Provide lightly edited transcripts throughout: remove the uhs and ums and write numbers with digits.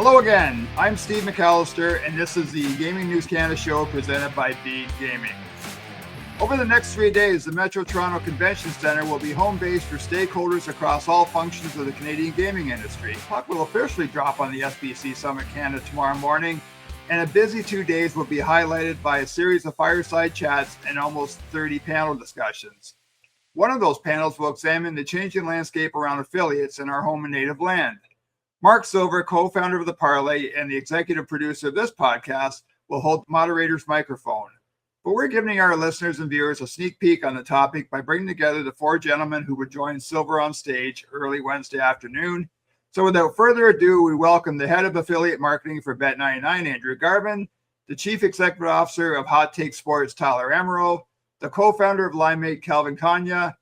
Hello again, I'm Steve McAllister, and this is the Gaming News Canada show presented by Bede Gaming. Over the next 3 days, the Metro Toronto Convention Centre will be home base for stakeholders across all functions of the Canadian gaming industry. Puck will officially drop on the SBC Summit Canada tomorrow morning, and a busy 2 days will be highlighted by a series of fireside chats and almost 30 panel discussions. One of those panels will examine the changing landscape around affiliates in our home and native land. Mark Silver, co-founder of The Parlay and the executive producer of this podcast, will hold the moderator's microphone. But we're giving our listeners and viewers a sneak peek on the topic by bringing together the four gentlemen who would join Silver on stage early Wednesday afternoon. So without further ado, we welcome the head of affiliate marketing for Bet99, Andrew Garvin, the chief executive officer of Hot Take Sports, Tyler Amaro, the co-founder of Limemate, Calvin Kanya,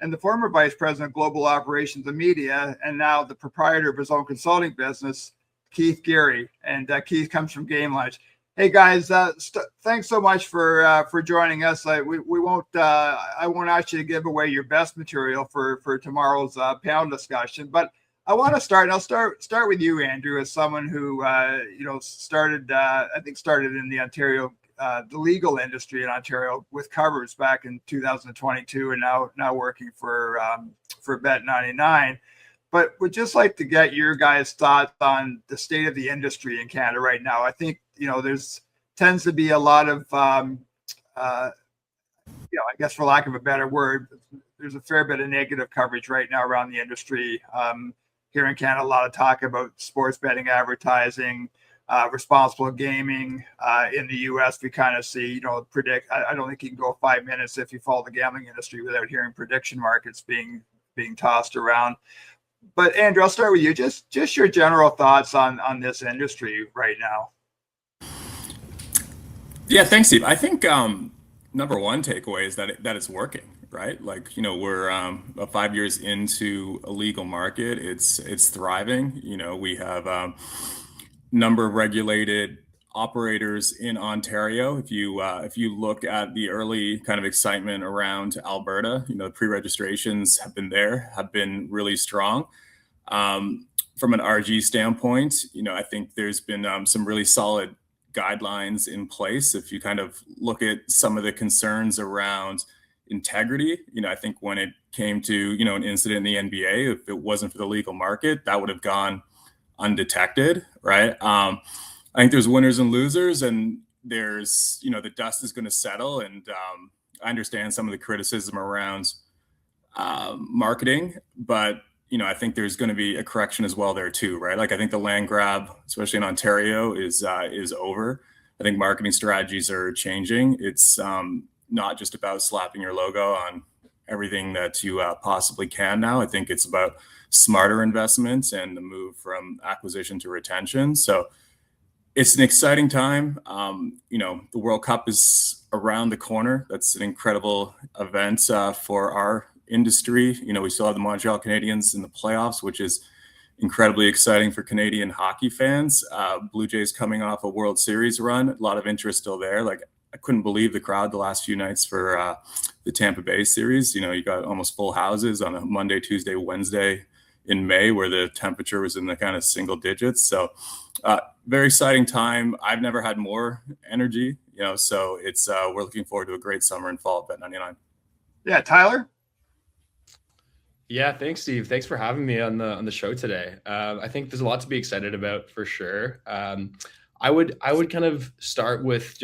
and the former vice president of global operations and media, and now the proprietor of his own consulting business, Keith Geary. And Keith comes from Game Lunch. Hey guys, thanks so much for joining us. I won't ask you to give away your best material for tomorrow's panel discussion, but I want to start. I'll start with you, Andrew, as someone who started in the Ontario. The legal industry in Ontario with covers back in 2022, and now working for Bet99. But would just like to get your guys' thoughts on the state of the industry in Canada right now. I think there's tends to be a lot of I guess for lack of a better word, there's a fair bit of negative coverage right now around the industry. Here in Canada, a lot of talk about sports betting advertising. Responsible gaming. In the U.S., we kind of see, predict. I don't think you can go 5 minutes if you follow the gambling industry without hearing prediction markets being tossed around. But Andrew, I'll start with you. Just your general thoughts on this industry right now. Yeah, thanks, Steve. I think number one takeaway is that it's working, right? Like, we're 5 years into a legal market. It's thriving. We have number of regulated operators in Ontario. If you look at the early kind of excitement around Alberta, pre-registrations have been really strong. From an RG standpoint, I think there's been some really solid guidelines in place. If you kind of look at some of the concerns around integrity, I think when it came to, an incident in the NBA, if it wasn't for the legal market, that would have gone undetected, right? I think there's winners and losers, and there's, the dust is going to settle. And I understand some of the criticism around marketing, but I think there's going to be a correction as well there too, right? Like I think the land grab, especially in Ontario, is over. I think marketing strategies are changing. It's not just about slapping your logo on everything that you possibly can now. I think it's about smarter investments and the move from acquisition to retention. So it's an exciting time. The World Cup is around the corner. That's an incredible event for our industry. We still have the Montreal Canadiens in the playoffs, which is incredibly exciting for Canadian hockey fans. Blue Jays coming off a World Series run, a lot of interest still there. Like I couldn't believe the crowd the last few nights for the Tampa Bay series. You got almost full houses on a Monday, Tuesday, Wednesday in May, where the temperature was in the kind of single digits. So very exciting time. I've never had more energy, so it's we're looking forward to a great summer and fall at Bet99. Yeah, Tyler? Yeah, thanks, Steve. Thanks for having me on the show today. I think there's a lot to be excited about for sure. I would kind of start with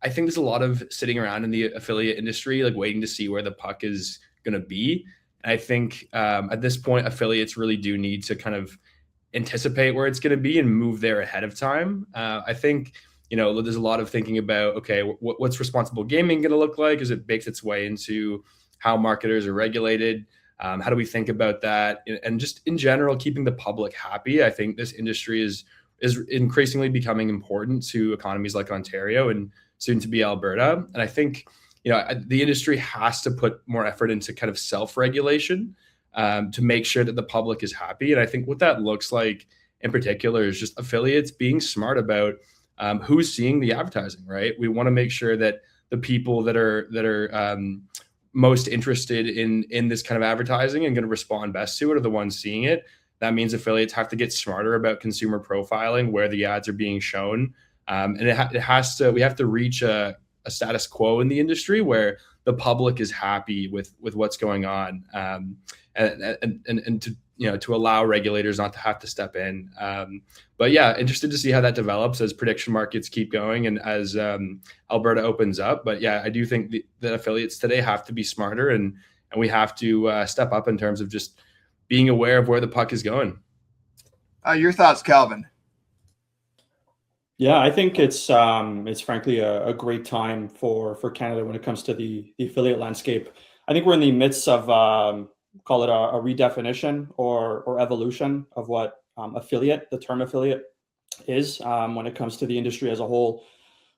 I think there's a lot of sitting around in the affiliate industry, like waiting to see where the puck is going to be. And I think at this point, affiliates really do need to kind of anticipate where it's going to be and move there ahead of time. I think, there's a lot of thinking about, okay, what's responsible gaming going to look like as it bakes its way into how marketers are regulated? How do we think about that? And just in general, keeping the public happy. I think this industry is increasingly becoming important to economies like Ontario and soon to be Alberta. And I think, the industry has to put more effort into kind of self-regulation to make sure that the public is happy. And I think what that looks like in particular is just affiliates being smart about who's seeing the advertising, right? We want to make sure that the people that are most interested in this kind of advertising and going to respond best to it are the ones seeing it. That means affiliates have to get smarter about consumer profiling, where the ads are being shown. And we have to reach a status quo in the industry where the public is happy with what's going on, and to, to allow regulators not to have to step in. But yeah, interested to see how that develops as prediction markets keep going and as Alberta opens up. But yeah, I do think that affiliates today have to be smarter, and we have to step up in terms of just being aware of where the puck is going. Your thoughts, Calvin? Yeah, I think it's frankly a great time for Canada when it comes to the affiliate landscape. I think we're in the midst of call it a redefinition or evolution of what the term affiliate is when it comes to the industry as a whole.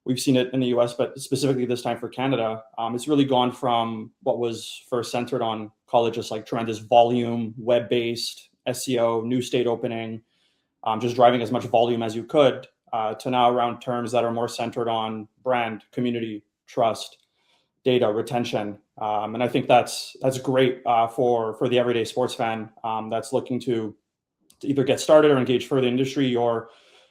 We've seen it in the US, but specifically this time for Canada, it's really gone from what was first centered on colleges like tremendous volume, web-based, SEO, new state opening, just driving as much volume as you could, to now around terms that are more centered on brand, community, trust, data, retention. And I think that's great for the everyday sports fan that's looking to either get started or engage further in the industry, or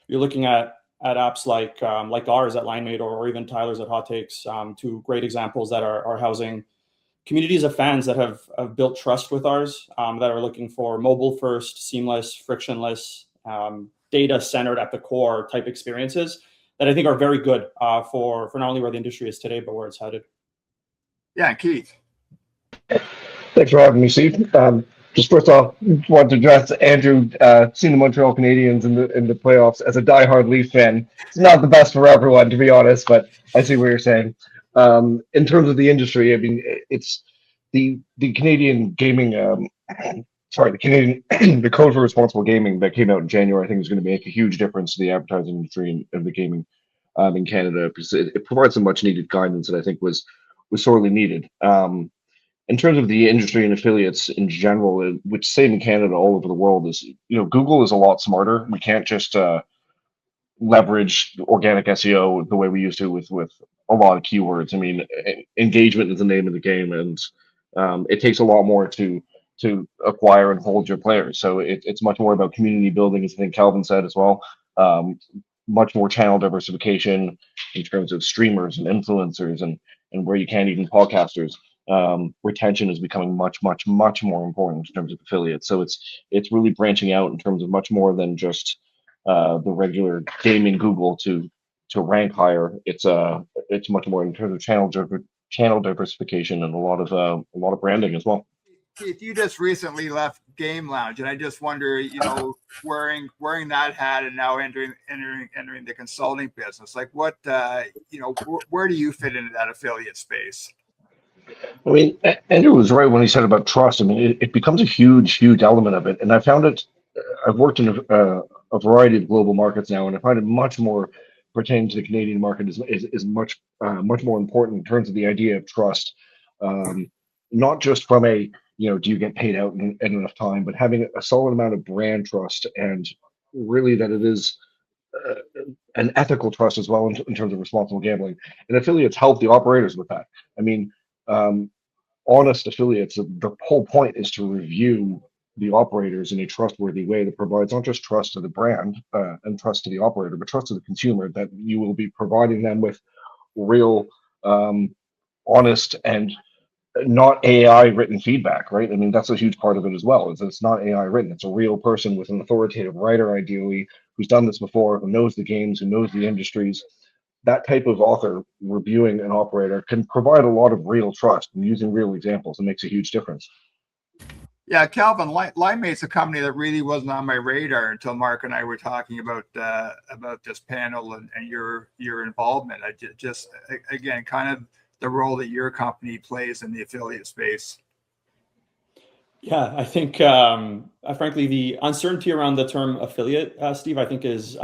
you're looking at apps like ours at LineMate or even Tyler's at Hot Takes, two great examples that are housing communities of fans that have built trust with ours, that are looking for mobile first, seamless, frictionless, data centered at the core type experiences that I think are very good for not only where the industry is today, but where it's headed. Yeah, Keith. Thanks for having me, Steve. Just first off, want to address Andrew seeing the Montreal Canadiens in the playoffs. As a diehard Leaf fan, it's not the best for everyone, to be honest, but I see what you're saying. In terms of the industry, I mean, it's the Canadian gaming, the Code for Responsible Gaming that came out in January, I think is going to make a huge difference to the advertising industry and the gaming in Canada, because it provides some much needed guidance that I think was sorely needed. In terms of the industry and affiliates in general, which same in Canada, all over the world, is, Google is a lot smarter. We can't just leverage organic SEO the way we used to with a lot of keywords. I mean, engagement is the name of the game, and it takes a lot more to acquire and hold your players. So it's much more about community building, as I think Calvin said as well. Much more channel diversification in terms of streamers and influencers and where you can even podcasters. Retention is becoming much more important in terms of affiliates. So it's really branching out in terms of much more than just the regular gaming Google to rank higher. It's much more in terms of channel diversification and a lot of branding as well. Keith, you just recently left Game Lounge, and I just wonder, wearing that hat and now entering the consulting business, like what, where do you fit into that affiliate space? I mean, Andrew was right when he said about trust. I mean, it becomes a huge element of it, and I found it. I've worked in a variety of global markets now, and I find it much more pertaining to the Canadian market is much more important in terms of the idea of trust, not just from a do you get paid out in enough time, but having a solid amount of brand trust, and really that it is an ethical trust as well in terms of responsible gambling. And affiliates help the operators with that. I mean, honest affiliates, the whole point is to review the operators in a trustworthy way that provides not just trust to the brand and trust to the operator, but trust to the consumer, that you will be providing them with real, honest, and not AI written feedback, right? I mean, that's a huge part of it as well, is that it's not AI written. It's a real person with an authoritative writer, ideally, who's done this before, who knows the games, who knows the industries. That type of author reviewing an operator can provide a lot of real trust, and using real examples, it makes a huge difference. Yeah, Calvin, LineMate's a company that really wasn't on my radar until Mark and I were talking about this panel and your involvement. I just again, kind of the role that your company plays in the affiliate space. Yeah, I think frankly the uncertainty around the term affiliate, Steve, I think is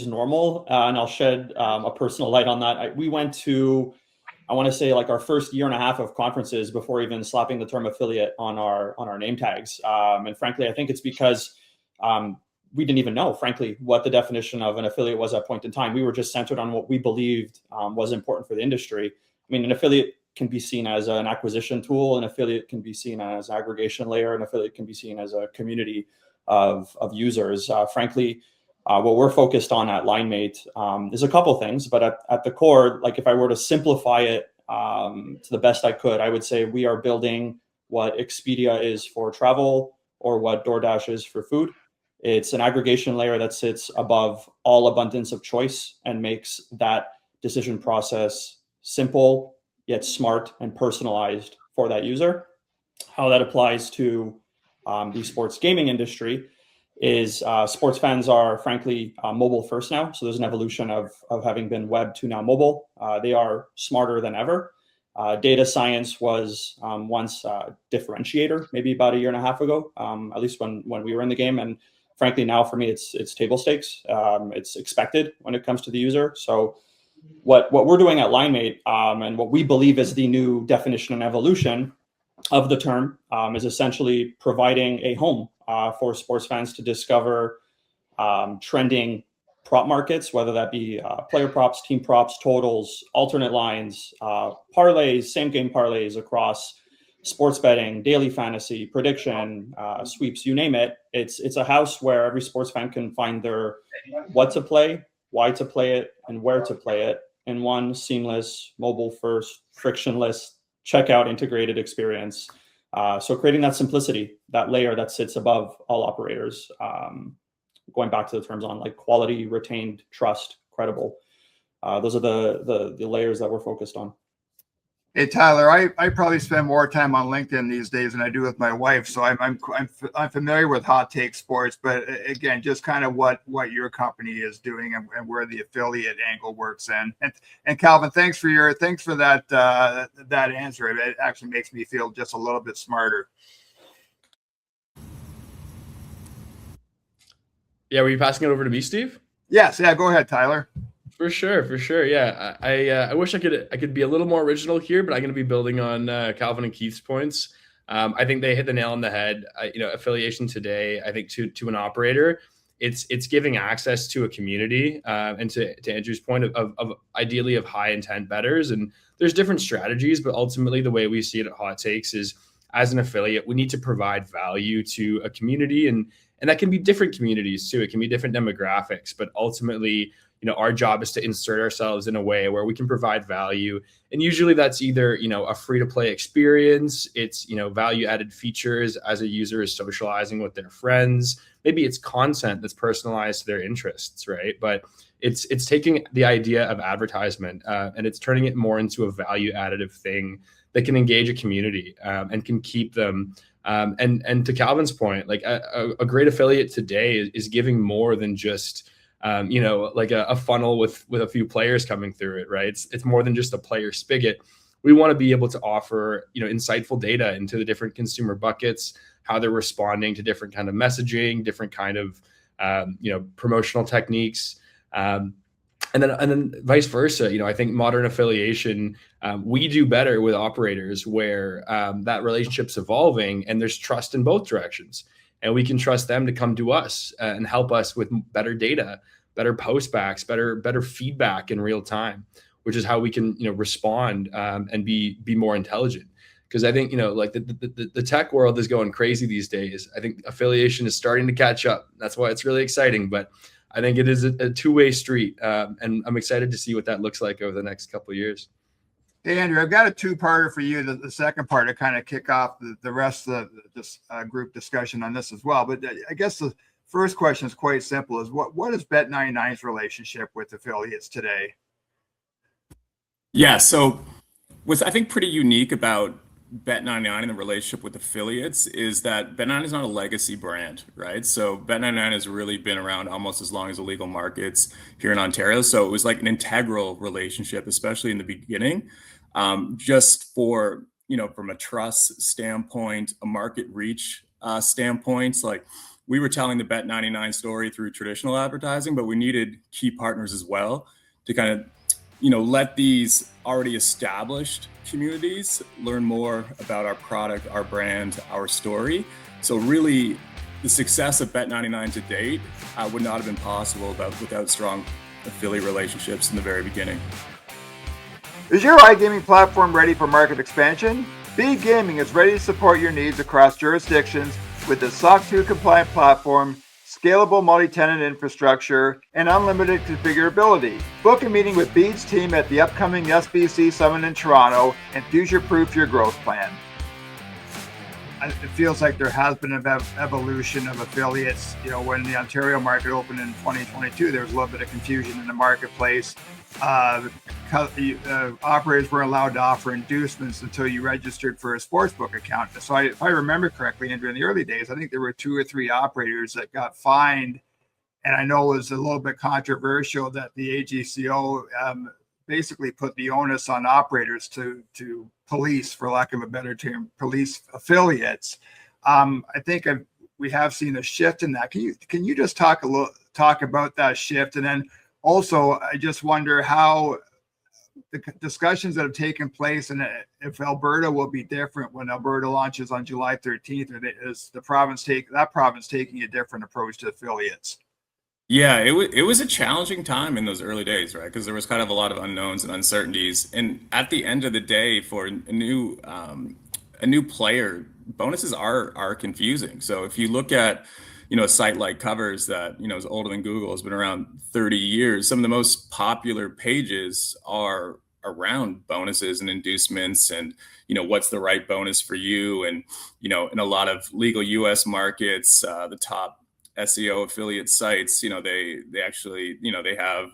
normal, and I'll shed a personal light on that. We went to, I want to say, like our first year and a half of conferences before even slapping the term affiliate on our name tags, and frankly, I think it's because we didn't even know, frankly, what the definition of an affiliate was at that point in time. We were just centered on what we believed was important for the industry. I mean, an affiliate can be seen as an acquisition tool, an affiliate can be seen as aggregation layer, an affiliate can be seen as a community of users. Frankly, what we're focused on at LineMate is a couple things, but at the core, like if I were to simplify it to the best I could, I would say we are building what Expedia is for travel or what DoorDash is for food. It's an aggregation layer that sits above all abundance of choice and makes that decision process simple, yet smart and personalized for that user. How that applies to the sports gaming industry is sports fans are frankly mobile first now. So there's an evolution of having been web to now mobile. They are smarter than ever. Data science was once a differentiator, maybe about a year and a half ago, at least when we were in the game. And frankly, now for me, it's table stakes. It's expected when it comes to the user. So what we're doing at LineMate and what we believe is the new definition and evolution of the term is essentially providing a home for sports fans to discover trending prop markets, whether that be player props, team props, totals, alternate lines, parlays, same game parlays across sports betting, daily fantasy, prediction, sweeps, you name it. It's a house where every sports fan can find their what to play, why to play it, and where to play it in one seamless, mobile first, frictionless, checkout integrated experience. So creating that simplicity, that layer that sits above all operators, going back to the terms on like quality, retained, trust, credible. Those are the layers that we're focused on. Hey Tyler, I probably spend more time on LinkedIn these days than I do with my wife, so I'm familiar with Hot Take Sports, but again, just kind of what your company is doing and where the affiliate angle works in. And Calvin, thanks for that that answer. It actually makes me feel just a little bit smarter. Yeah, were you passing it over to me, Steve? Yes, yeah, go ahead, Tyler. For sure. Yeah, I wish I could be a little more original here, but I'm going to be building on Calvin and Keith's points. I think they hit the nail on the head. Affiliation today, I think to an operator, it's giving access to a community, and to Andrew's point of ideally of high intent bettors. And there's different strategies, but ultimately the way we see it at Hot Takes is as an affiliate, we need to provide value to a community, and that can be different communities too. It can be different demographics, but ultimately, our job is to insert ourselves in a way where we can provide value. And usually that's either, a free to play experience. It's, value added features as a user is socializing with their friends. Maybe it's content that's personalized to their interests, right? But it's taking the idea of advertisement and it's turning it more into a value additive thing that can engage a community and can keep them. And to Calvin's point, like a great affiliate today is giving more than just, like a funnel with a few players coming through it, right? It's more than just a player spigot. We want to be able to offer, insightful data into the different consumer buckets, how they're responding to different kind of messaging, different kind of, promotional techniques. And then vice versa. I think modern affiliation, we do better with operators where that relationship's evolving and there's trust in both directions. And we can trust them to come to us and help us with better data, better postbacks, better feedback in real time, which is how we can, respond and be more intelligent. Because I think, like the tech world is going crazy these days. I think affiliation is starting to catch up. That's why it's really exciting. But I think it is a two-way street. And I'm excited to see what that looks like over the next couple of years. Hey, Andrew, I've got a two-parter for you. The second part to kind of kick off the rest of this group discussion on this as well. But I guess the first question is quite simple: is what is Bet99's relationship with affiliates today? Yeah, so what's I think pretty unique about Bet99 and the relationship with affiliates is that Bet99 is not a legacy brand, right? So Bet99 has really been around almost as long as the legal markets here in Ontario. So it was like an integral relationship, especially in the beginning, just for, from a trust standpoint, a market reach standpoint. Like we were telling the Bet99 story through traditional advertising, but we needed key partners as well to kind of let these already established communities learn more about our product, our brand, our story. So really, the success of Bet99 to date would not have been possible without strong affiliate relationships in the very beginning. Is your iGaming platform ready for market expansion? Bede Gaming is ready to support your needs across jurisdictions with its SOC 2 compliant platform, scalable multi-tenant infrastructure, and unlimited configurability. Book a meeting with Bede's team at the upcoming SBC Summit in Toronto and future-proof your growth plan. It feels like there has been an evolution of affiliates. You know, when the Ontario market opened in 2022, there was a little bit of confusion in the marketplace. Operators weren't allowed to offer inducements until you registered for a sportsbook account. So if I remember correctly, Andrew, in the early days, I think there were 2 or 3 operators that got fined. And I know it was a little bit controversial that the AGCO basically put the onus on operators to police, for lack of a better term, police affiliates. I think we have seen a shift in that. Can you just talk about that shift? And then also, I just wonder how the discussions that have taken place, and if Alberta will be different when Alberta launches on July 13th, or is the province taking a different approach to affiliates? Yeah, it was a challenging time in those early days, right? Because there was kind of a lot of unknowns and uncertainties. And at the end of the day, for a new player, bonuses are confusing. So if you look at, you know, a site like Covers that, you know, is older than Google, has been around 30 years, some of the most popular pages are around bonuses and inducements and, you know, what's the right bonus for you. And, you know, in a lot of legal US markets, the top SEO affiliate sites, you know, they actually, you know, they have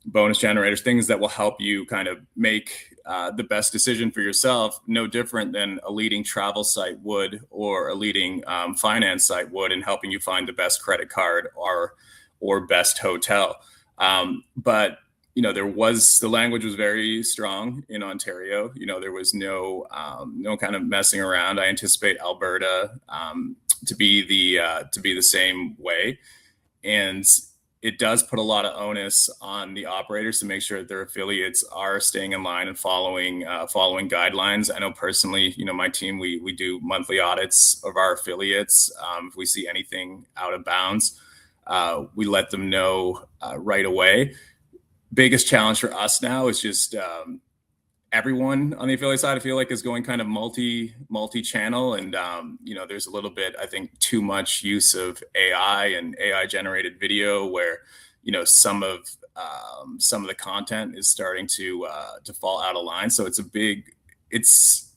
bonus generators, things that will help you kind of make the best decision for yourself, no different than a leading travel site would, or a leading finance site would, in helping you find the best credit card or best hotel. But, you know, the language was very strong in Ontario. You know, there was no kind of messing around. I anticipate Alberta to be the same way, and it does put a lot of onus on the operators to make sure that their affiliates are staying in line and following guidelines. I know personally, you know, my team, we do monthly audits of our affiliates. If we see anything out of bounds, we let them know right away. Biggest challenge for us now is just everyone on the affiliate side, I feel like, is going kind of multi-channel, and you know, there's a little bit, I think, too much use of AI and AI generated video, where, you know, some of the content is starting to fall out of line. So it's an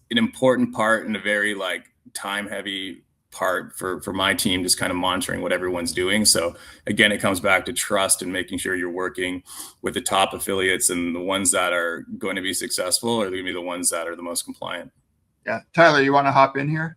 important part and a very like time heavy part for my team, just kind of monitoring what everyone's doing. So again, it comes back to trust and making sure you're working with the top affiliates, and the ones that are going to be successful are going to be the ones that are the most compliant. Yeah. Tyler, you want to hop in here?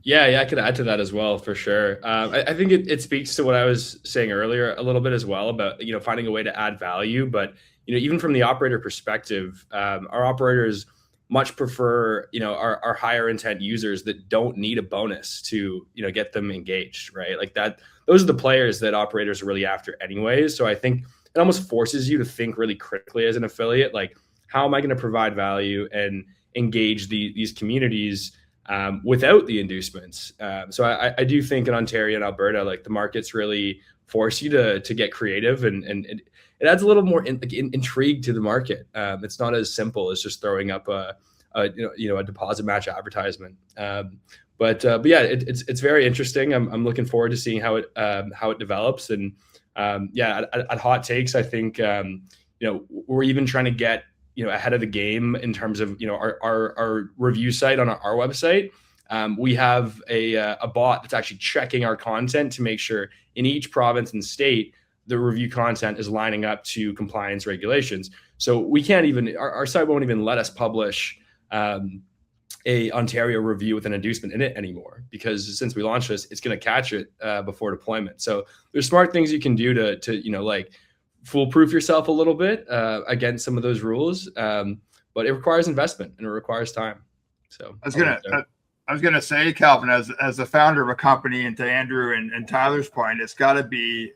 Yeah, I could add to that as well, for sure. I think it speaks to what I was saying earlier a little bit as well about, you know, finding a way to add value. But, you know, even from the operator perspective, our operators much prefer, you know, our higher intent users that don't need a bonus to, you know, get them engaged, right? Like that, those are the players that operators are really after anyways. So I think it almost forces you to think really critically as an affiliate, like, how am I going to provide value and engage these communities without the inducements? So I do think in Ontario and Alberta, like, the markets really force you to get creative, and it adds a little more intrigue to the market. It's not as simple as just throwing up a deposit match advertisement. But yeah, it's very interesting. I'm looking forward to seeing how it develops. And at Hot Takes, I think you know, we're even trying to get, you know, ahead of the game in terms of, you know, our review site on our website. We have a bot that's actually checking our content to make sure in each province and state the review content is lining up to compliance regulations. So we can't even, our site won't even let us publish a Ontario review with an inducement in it anymore, because since we launched this, it's going to catch it before deployment. So there's smart things you can do to you know, like, foolproof yourself a little bit against some of those rules. But it requires investment and it requires time. So I was gonna say, Calvin, as the founder of a company, and to Andrew and Tyler's point, it's got to be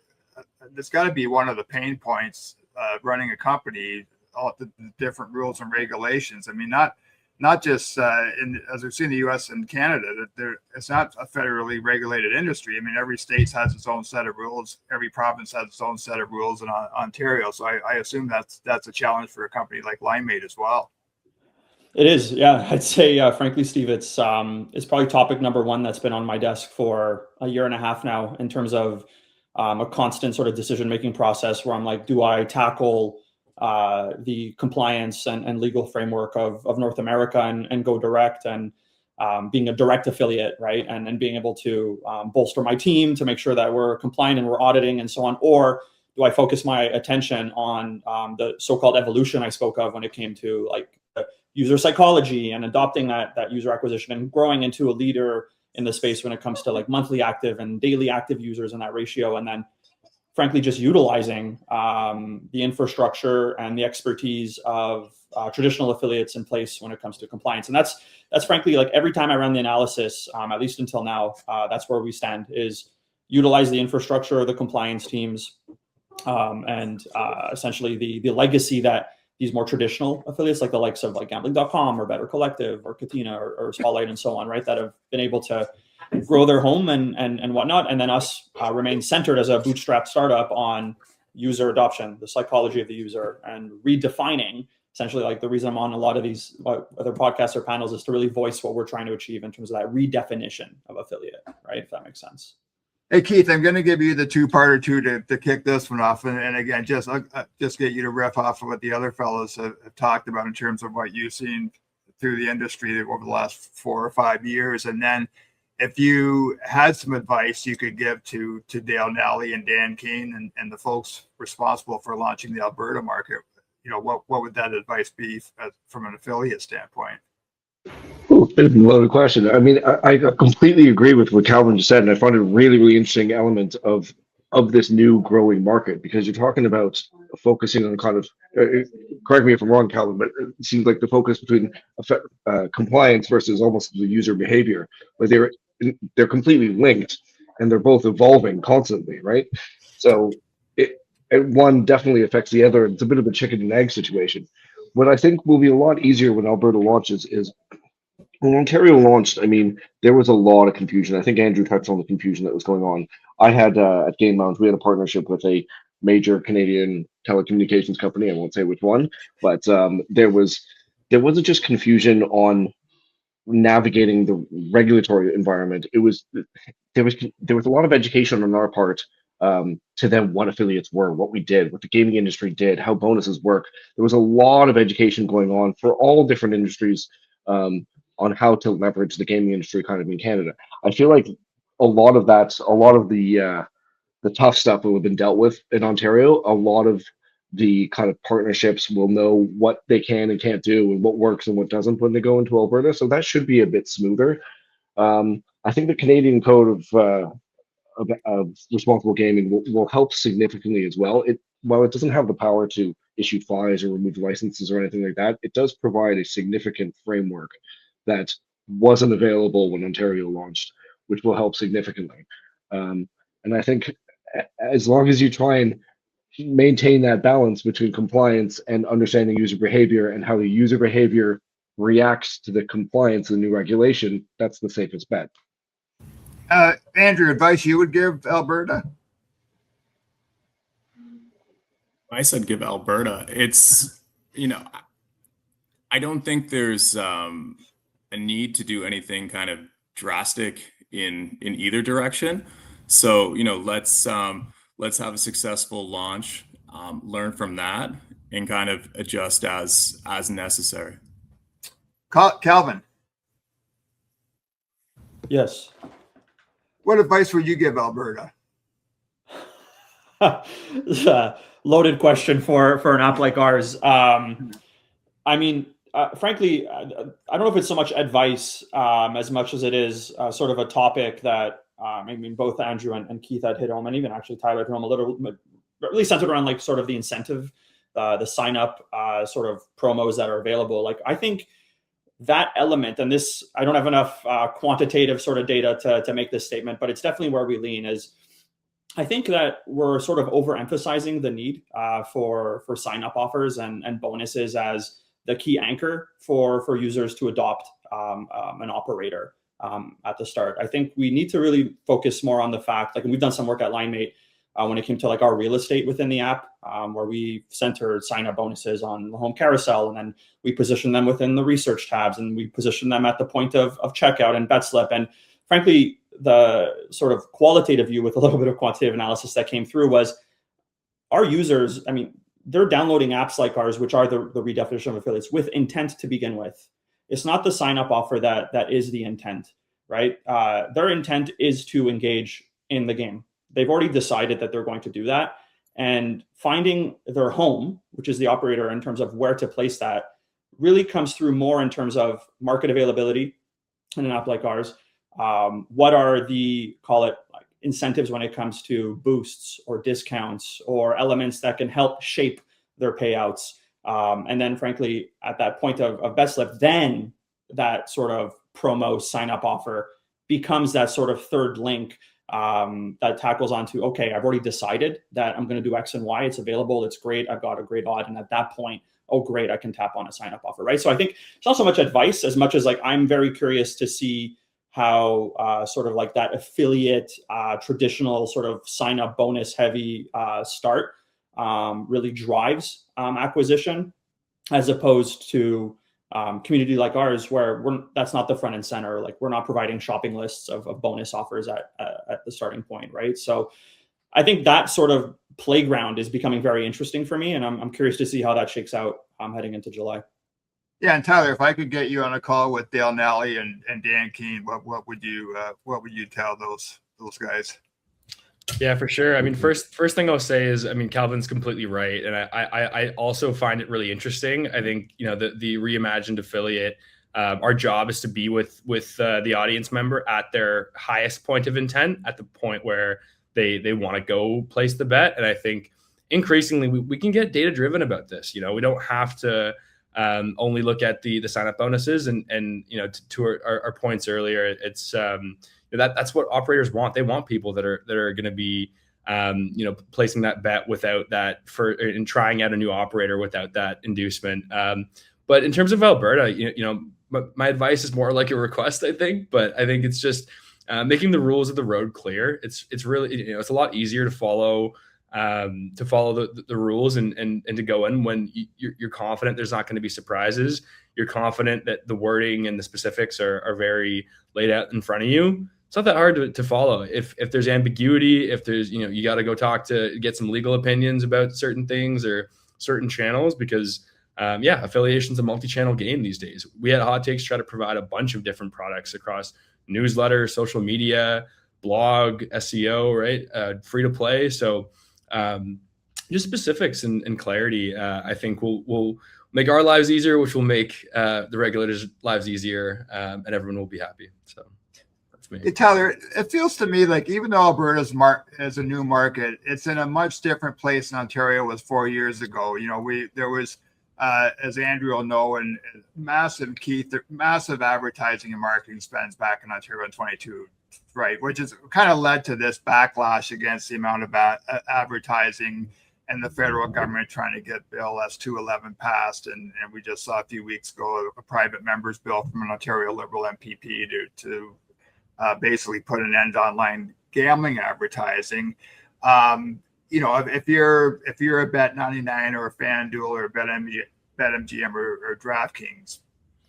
one of the pain points running a company, all the different rules and regulations. I mean, not just as we've seen in the U.S. and Canada, that it's not a federally regulated industry. I mean, every state has its own set of rules. Every province has its own set of rules in Ontario. So I assume that's a challenge for a company like Linemate as well. It is, yeah. I'd say, frankly, Steve, it's probably topic number one that's been on my desk for a year and a half now, in terms of a constant sort of decision-making process where I'm like, do I tackle the compliance and legal framework of North America and go direct, and being a direct affiliate, right? And being able to bolster my team to make sure that we're compliant and we're auditing and so on, or do I focus my attention on the so-called evolution I spoke of when it came to like user psychology and adopting that user acquisition and growing into a leader in the space when it comes to like monthly active and daily active users and that ratio, and then frankly just utilizing the infrastructure and the expertise of traditional affiliates in place when it comes to compliance. And that's frankly, like every time I run the analysis, at least until now, that's where we stand, is utilize the infrastructure of the compliance teams, and essentially the legacy that these more traditional affiliates, like the likes of like gambling.com or Better Collective or Katina or Spotlight and so on, right, that have been able to grow their home and whatnot, and then us remain centered as a bootstrap startup on user adoption, the psychology of the user, and redefining essentially, like the reason I'm on a lot of these other podcasts or panels is to really voice what we're trying to achieve in terms of that redefinition of affiliate, right? If that makes sense. Hey, Keith, I'm going to give you the two-parter too to kick this one off. And again, just get you to riff off of what the other fellows have talked about in terms of what you've seen through the industry over the last 4 or 5 years. And then if you had some advice you could give to Dale Nally and Dan Keane and the folks responsible for launching the Alberta market, what would that advice be from an affiliate standpoint? Ooh, bit of a loaded question. I mean, I completely agree with what Calvin just said, and I find it a really, really interesting element of this new growing market, because you're talking about focusing on kind of, correct me if I'm wrong, Calvin, but it seems like the focus between compliance versus almost the user behavior, but they're completely linked and they're both evolving constantly, right? So one definitely affects the other. It's a bit of a chicken and egg situation. What I think will be a lot easier when Alberta launches is, when Ontario launched, I mean, there was a lot of confusion. I think Andrew touched on the confusion that was going on. I had at Game Lounge, we had a partnership with a major Canadian telecommunications company. I won't say which one, but there wasn't just confusion on navigating the regulatory environment. There was a lot of education on our part to them, what affiliates were, what we did, what the gaming industry did, how bonuses work. There was a lot of education going on for all different industries on how to leverage the gaming industry kind of in Canada. I feel like a lot of the tough stuff will have been dealt with in Ontario. A lot of the kind of partnerships will know what they can and can't do and what works and what doesn't when they go into Alberta. So that should be a bit smoother. I think the Canadian Code of responsible gaming will help significantly as well. While it doesn't have the power to issue fines or remove licenses or anything like that, it does provide a significant framework that wasn't available when Ontario launched, which will help significantly. And I think as long as you try and maintain that balance between compliance and understanding user behavior and how the user behavior reacts to the compliance and the new regulation, that's the safest bet. Andrew, advice you would give Alberta? I said give Alberta. It's, I don't think there's a need to do anything kind of drastic in either direction. So, let's have a successful launch, learn from that, and kind of adjust as necessary. Calvin. Yes. What advice would you give Alberta? Loaded question for an app like ours. I mean, frankly, I don't know if it's so much advice as much as it is sort of a topic that I mean, both Andrew and Keith had hit home, and even actually Tyler hit home a little bit, really centered around like sort of the incentive, the sign up sort of promos that are available. Like, I think that element, and this, I don't have enough quantitative sort of data to make this statement, but it's definitely where we lean, is I think that we're sort of overemphasizing the need for sign up offers and bonuses as the key anchor for users to adopt an operator at the start. I think we need to really focus more on the fact, like we've done some work at LineMate, when it came to like our real estate within the app, where we centered sign-up bonuses on the home carousel, and then we positioned them within the research tabs, and we positioned them at the point of checkout and bet slip. And frankly, the sort of qualitative view with a little bit of quantitative analysis that came through was our users, I mean, they're downloading apps like ours, which are the redefinition of affiliates, with intent to begin with. It's not the sign-up offer that is the intent, right? Their intent is to engage in the game. They've already decided that they're going to do that. And finding their home, which is the operator in terms of where to place that, really comes through more in terms of market availability in an app like ours. What are the, call it, like, incentives when it comes to boosts or discounts or elements that can help shape their payouts. And then frankly, at that point of bet slip, then that sort of promo sign-up offer becomes that sort of third link that tackles onto, okay, I've already decided that I'm going to do X and Y. It's available. It's great. I've got a great odd. And at that point, oh, great, I can tap on a sign-up offer, right? So I think it's not so much advice as much as like, I'm very curious to see how sort of like that affiliate traditional sort of sign-up bonus heavy start really drives acquisition, as opposed to community like ours, where that's not the front and center. Like, we're not providing shopping lists of bonus offers at the starting point, right? So I think that sort of playground is becoming very interesting for me, and I'm curious to see how that shakes out heading into July. Yeah, and Tyler, if I could get you on a call with Dale Nally and Dan Keene, what would you tell those guys? Yeah, for sure. I mean, first thing I'll say is, I mean, Calvin's completely right, and I also find it really interesting. I think, you know, the reimagined affiliate, our job is to be with the audience member at their highest point of intent, at the point where they want to go place the bet. And I think increasingly we can get data driven about this. You know, we don't have to only look at the sign up bonuses, and you know, to our points earlier, it's that's what operators want. They want people that are going to be you know, placing that bet without that and trying out a new operator without that inducement. But in terms of Alberta, you know, my advice is more like a request, I think. But I think it's just making the rules of the road clear. It's really, you know, it's a lot easier to follow the rules and to go in when you're confident there's not going to be surprises. You're confident that the wording and the specifics are very laid out in front of you. It's not that hard to follow. If there's ambiguity, if there's, you know, you got to go get some legal opinions about certain things or certain channels, because affiliation's a multi-channel game these days. We at Hot Takes try to provide a bunch of different products across newsletter, social media, blog, SEO, right? Free to play. So just specifics and clarity, I think will make our lives easier, which will make the regulators' lives easier, and everyone will be happy. So that's me. Hey, Tyler, it feels to me like even though Alberta's is a new market, it's in a much different place than Ontario was 4 years ago. You know, there was, as Andrew will know, and massive advertising and marketing spends back in Ontario in 22. Right, which is kind of led to this backlash against the amount of advertising and the federal government trying to get Bill S-211 passed. And we just saw a few weeks ago a private member's bill from an Ontario Liberal MPP to basically put an end to online gambling advertising. You know, if you're a Bet99 or a FanDuel or a BetMGM or DraftKings,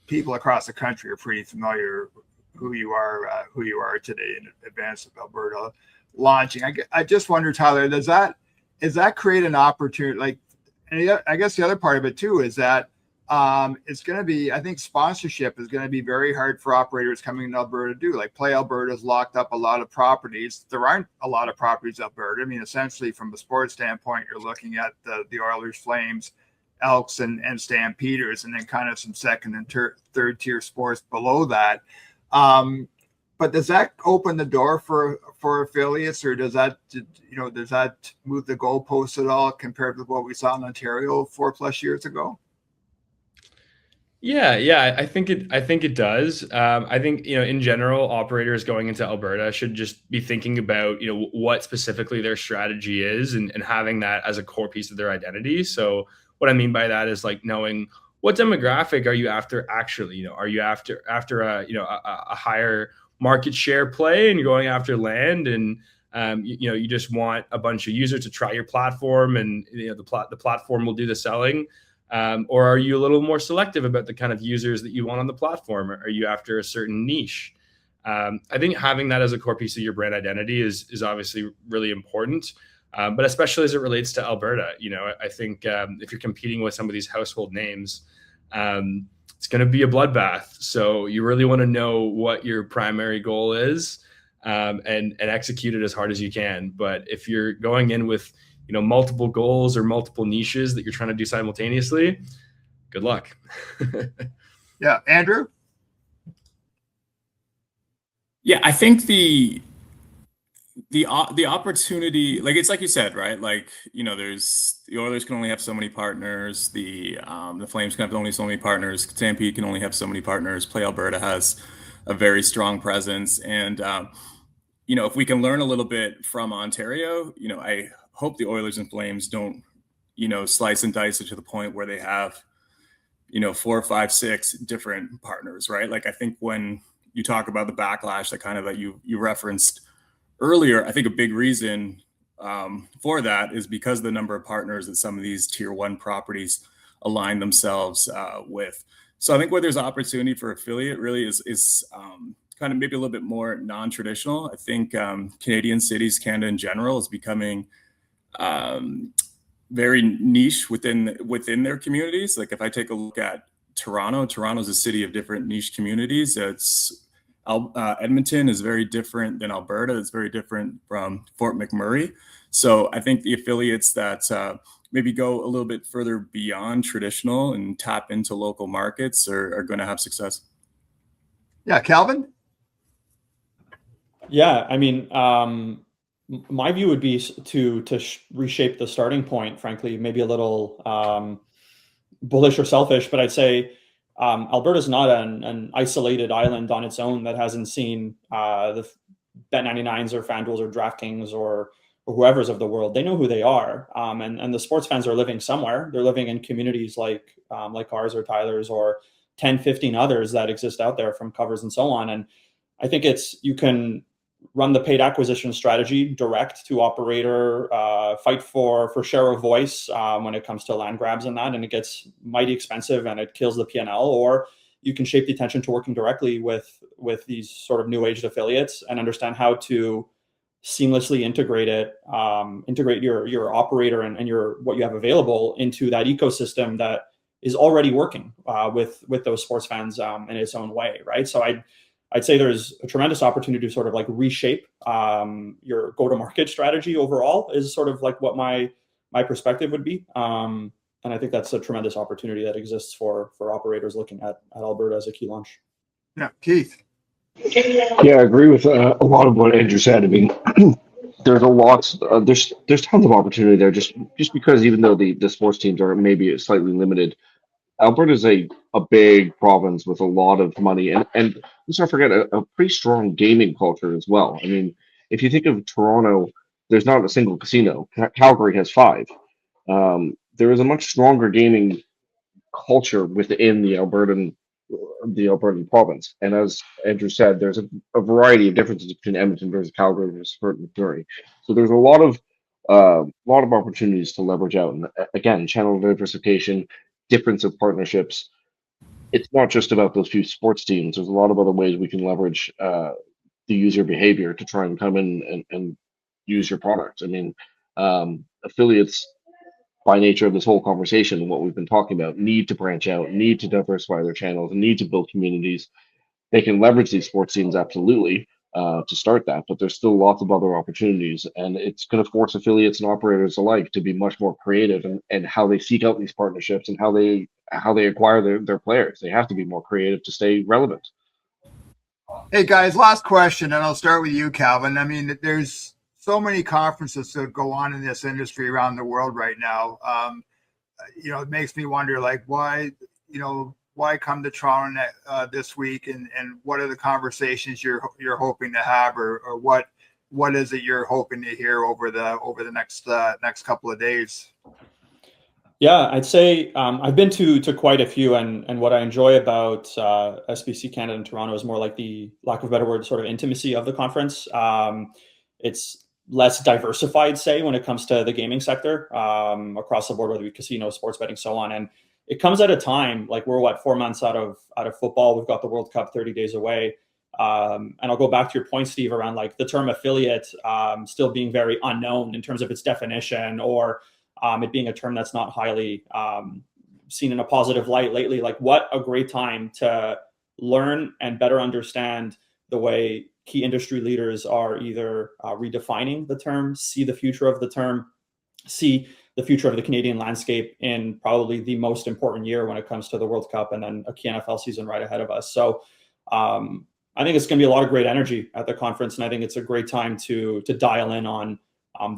people across the country are pretty familiar who you are today in advance of Alberta launching. I just wonder, Tyler, does that create an opportunity? Like, and I guess the other part of it too is that it's going to be, I think sponsorship is going to be very hard for operators coming in Alberta to do. Like, Play Alberta's locked up a lot of properties. There aren't a lot of properties in Alberta. I mean, essentially from a sports standpoint, you're looking at the Oilers, Flames, Elks, and Stampeders, and then kind of some second and third tier sports below that. But does that open the door for affiliates, or does that move the goalposts at all compared with what we saw in Ontario 4+ years ago? Yeah, I think it does. I think, you know, in general, operators going into Alberta should just be thinking about, you know, what specifically their strategy is, and having that as a core piece of their identity. So what I mean by that is like knowing what demographic are you after actually. You know, are you after a higher market share play and you're going after land, and You just want a bunch of users to try your platform, and the platform will do the selling. Or are you a little more selective about the kind of users that you want on the platform? Are you after a certain niche? I think having that as a core piece of your brand identity is obviously really important. But especially as it relates to Alberta, I think if you're competing with some of these household names, it's going to be a bloodbath. So you really want to know what your primary goal is, and execute it as hard as you can. But if you're going in with multiple goals or multiple niches that you're trying to do simultaneously, good luck. Yeah, Andrew. Yeah, I think the opportunity, like, it's like you said, right? Like, there's the Oilers can only have so many partners. The Flames can have only so many partners. Stampede can only have so many partners. Play Alberta has a very strong presence, and if we can learn a little bit from Ontario, I hope the Oilers and Flames don't slice and dice it to the point where they have 4, 5, 6 different partners, right? Like, I think when you talk about the backlash that you referenced earlier, I think a big reason for that is because of the number of partners that some of these tier 1 properties align themselves with. So I think where there's opportunity for affiliate really is kind of maybe a little bit more non-traditional. I think Canadian cities, Canada in general, is becoming very niche within their communities. Like, if I take a look at Toronto's a city of different niche communities. Edmonton is very different than Alberta. It's very different from Fort McMurray. So I think the affiliates that maybe go a little bit further beyond traditional and tap into local markets are going to have success. Yeah, Calvin? Yeah, I mean, my view would be to reshape the starting point, frankly, maybe a little bullish or selfish, but I'd say Alberta's not an isolated island on its own that hasn't seen the Bet99s or FanDuels or DraftKings or whoever's of the world. They know who they are, and the sports fans are living somewhere. They're living in communities like ours or Tyler's or 10, 15 others that exist out there, from covers and so on. And I think you can run the paid acquisition strategy direct to operator, fight for share of voice when it comes to land grabs and that, and it gets mighty expensive and it kills the P&L. Or you can shape the attention to working directly with these sort of new age affiliates and understand how to seamlessly integrate your operator and what you have available into that ecosystem that is already working with those sports fans in its own way, right? So I'd say there's a tremendous opportunity to sort of like reshape your go-to-market strategy overall, is sort of like what my perspective would be. And I think that's a tremendous opportunity that exists for operators looking at Alberta as a key launch. Yeah, Keith. Yeah, I agree with a lot of what Andrew said. I mean, there's a lot. There's tons of opportunity there. Just because even though the sports teams are maybe slightly limited, Alberta is a big province with a lot of money, and let's not forget a pretty strong gaming culture as well. I mean, if you think of Toronto, there's not a single casino. Calgary has 5. There is a much stronger gaming culture within the Albertan province. And as Andrew said, there's a variety of differences between Edmonton versus Calgary versus Fort McMurray. So there's a lot of opportunities to leverage out. And again, channel diversification, difference of partnerships. It's not just about those few sports teams. There's a lot of other ways we can leverage the user behavior to try and come in and use your product. I mean, affiliates, by nature of this whole conversation and what we've been talking about, need to branch out, need to diversify their channels, and need to build communities. They can leverage these sports teams, absolutely, to start that, but there's still lots of other opportunities, and it's going to force affiliates and operators alike to be much more creative and how they seek out these partnerships and how they acquire their players. They have to be more creative to stay relevant. Hey guys, last question, and I'll start with you, Calvin. I mean, there's so many conferences that go on in this industry around the world right now. It makes me wonder, like, why come to Toronto this week, and what are the conversations you're hoping to have, or what is it you're hoping to hear over the next couple of days? Yeah, I'd say I've been to quite a few, and what I enjoy about SBC Canada and Toronto is more like the lack of a better word, sort of intimacy of the conference. It's less diversified, say, when it comes to the gaming sector across the board, whether it be casino, sports betting, so on. And it comes at a time like we're 4 months out of football. We've got the World Cup 30 days away. And I'll go back to your point, Steve, around like the term affiliate still being very unknown in terms of its definition, or it being a term that's not highly seen in a positive light lately. Like, what a great time to learn and better understand the way key industry leaders are either redefining the term, see the future of the term, see the future of the Canadian landscape in probably the most important year when it comes to the World Cup and then a key NFL season right ahead of us. So I think it's going to be a lot of great energy at the conference, and I think it's a great time to dial in on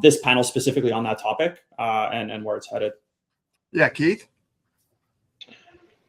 this panel specifically on that topic and where it's headed. Yeah, Keith?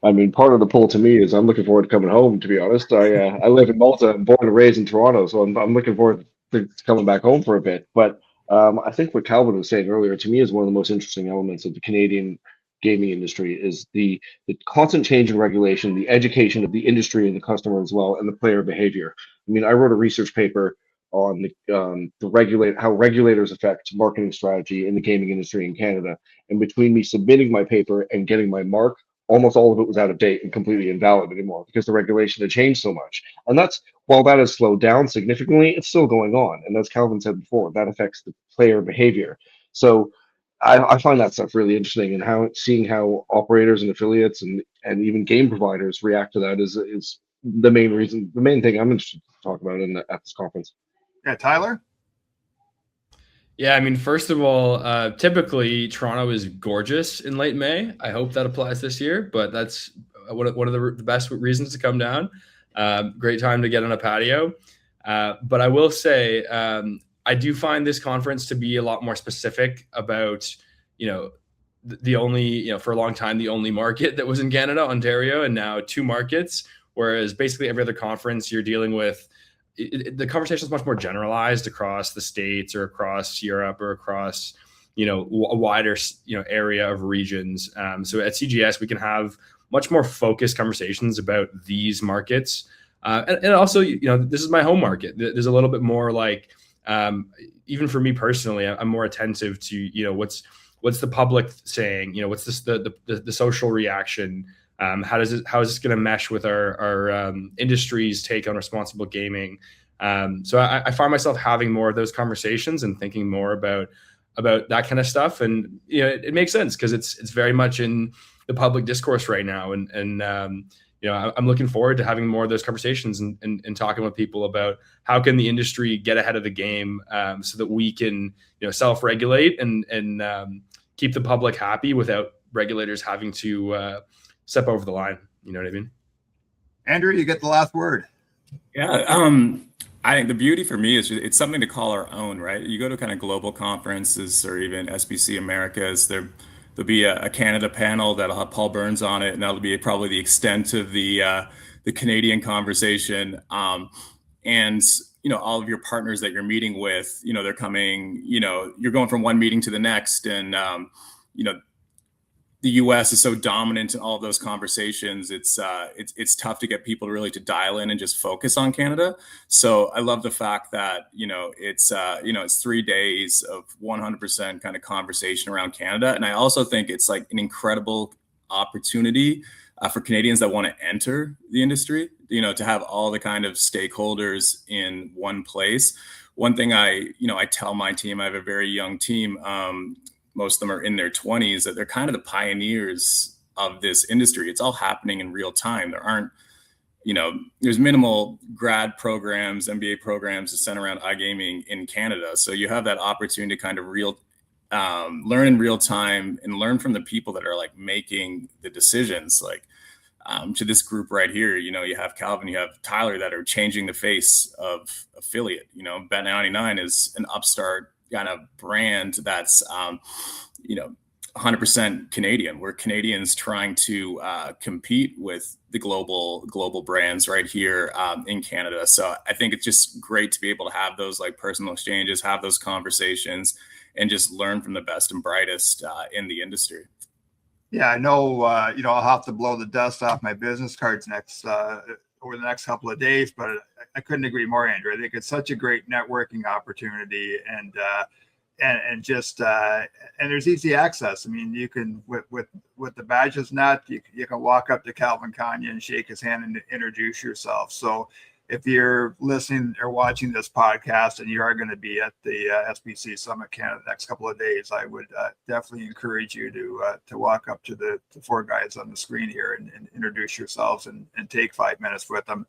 I mean, part of the pull to me is I'm looking forward to coming home, to be honest. I live in Malta. I'm born and raised in Toronto, so I'm looking forward to coming back home for a bit. But I think what Calvin was saying earlier, to me, is one of the most interesting elements of the Canadian gaming industry is the constant change in regulation, the education of the industry and the customer as well, and the player behavior. I mean, I wrote a research paper on how regulators affect marketing strategy in the gaming industry in Canada. And between me submitting my paper and getting my mark, almost all of it was out of date and completely invalid anymore because the regulation had changed so much. And while that has slowed down significantly, it's still going on. And as Calvin said before, that affects the player behavior. So I find that stuff really interesting, and seeing how operators and affiliates and even game providers react to that is the main thing I'm interested to talk about at this conference. Yeah, Tyler? Yeah, I mean, first of all, typically Toronto is gorgeous in late May. I hope that applies this year, but that's one of the best reasons to come down. Great time to get on a patio. But I will say, I do find this conference to be a lot more specific about, the only, for a long time, the only market that was in Canada, Ontario, and now 2 markets, whereas basically every other conference you're dealing with, the conversation is much more generalized across the States or across Europe or across, a wider, area of regions. So at CGS, we can have much more focused conversations about these markets. And also, this is my home market. There's a little bit more like, even for me personally, I'm more attentive to, what's the public saying, what's the social reaction? How is this going to mesh with our industry's take on responsible gaming? So I find myself having more of those conversations and thinking more about that kind of stuff. And, it makes sense because it's very much in the public discourse right now. And I'm looking forward to having more of those conversations and talking with people about how can the industry get ahead of the game so that we can, self-regulate and keep the public happy without regulators having to step over the line. You know what I mean? Andrew, you get the last word. Yeah. I think the beauty for me is it's something to call our own, right? You go to kind of global conferences or even SBC Americas, there'll be a Canada panel that'll have Paul Burns on it, and that'll be probably the extent of the Canadian conversation. And all of your partners that you're meeting with, they're coming. You're going from one meeting to the next, and the U.S. is so dominant in all of those conversations. It's tough to get people really to dial in and just focus on Canada. So I love the fact that it's 3 days of 100% kind of conversation around Canada, and I also think it's like an incredible opportunity for Canadians that want to enter the industry. To have all the kind of stakeholders in one place. One thing I tell my team, I have a very young team. Most of them are in their 20s, that they're kind of the pioneers of this industry. It's all happening in real time. There aren't, there's minimal grad programs, MBA programs to center around iGaming in Canada. So you have that opportunity to kind of learn in real time and learn from the people that are like making the decisions. Like to this group right here, you have Calvin, you have Tyler that are changing the face of affiliate. Bet99 is an upstart kind of brand that's 100% Canadian. We're Canadians trying to compete with the global brands right here in Canada. So I think it's just great to be able to have those like personal exchanges, have those conversations, and just learn from the best and brightest in the industry. Yeah, I know. I'll have to blow the dust off my business cards next over the next couple of days. But I couldn't agree more, Andrew. I think it's such a great networking opportunity, and there's easy access. I mean, you can with the badges net, you can walk up to Calvin Kanye and shake his hand and introduce yourself. So if you're listening or watching this podcast and you are going to be at the SBC Summit Canada the next couple of days, I would definitely encourage you to walk up to the four guys on the screen here and introduce yourselves and take 5 minutes with them.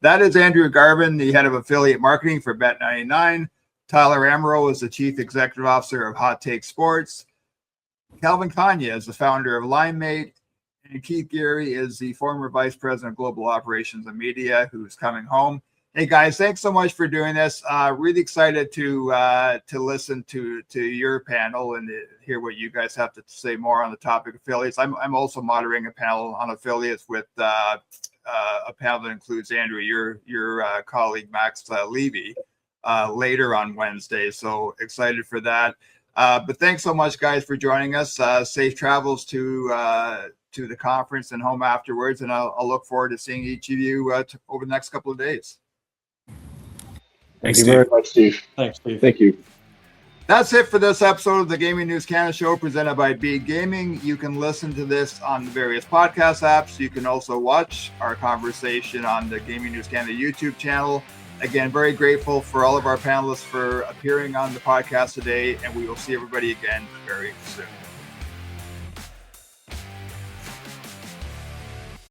That is Andrew Garvin, the head of affiliate marketing for Bet99. Tyler Amaro is the chief executive officer of Hot Take Sports. Calvin Kanye is the founder of LimeMate. And Keith Geary is the former vice president of global operations and media, who's coming home. Hey guys, thanks so much for doing this. Really excited to listen to your panel and hear what you guys have to say more on the topic of affiliates. I'm also moderating a panel on affiliates with a panel that includes Andrew, your colleague Max Levy, later on Wednesday. So excited for that. But thanks so much, guys, for joining us. Safe travels to the conference and home afterwards, and I'll look forward to seeing each of you over the next couple of days. Thank you very much, Steve. Thanks, Steve. Thank you. That's it for this episode of the Gaming News Canada show presented by Bede Gaming. You can listen to this on the various podcast apps. You can also watch our conversation on the Gaming News Canada YouTube channel. Again, very grateful for all of our panelists for appearing on the podcast today, and we will see everybody again very soon.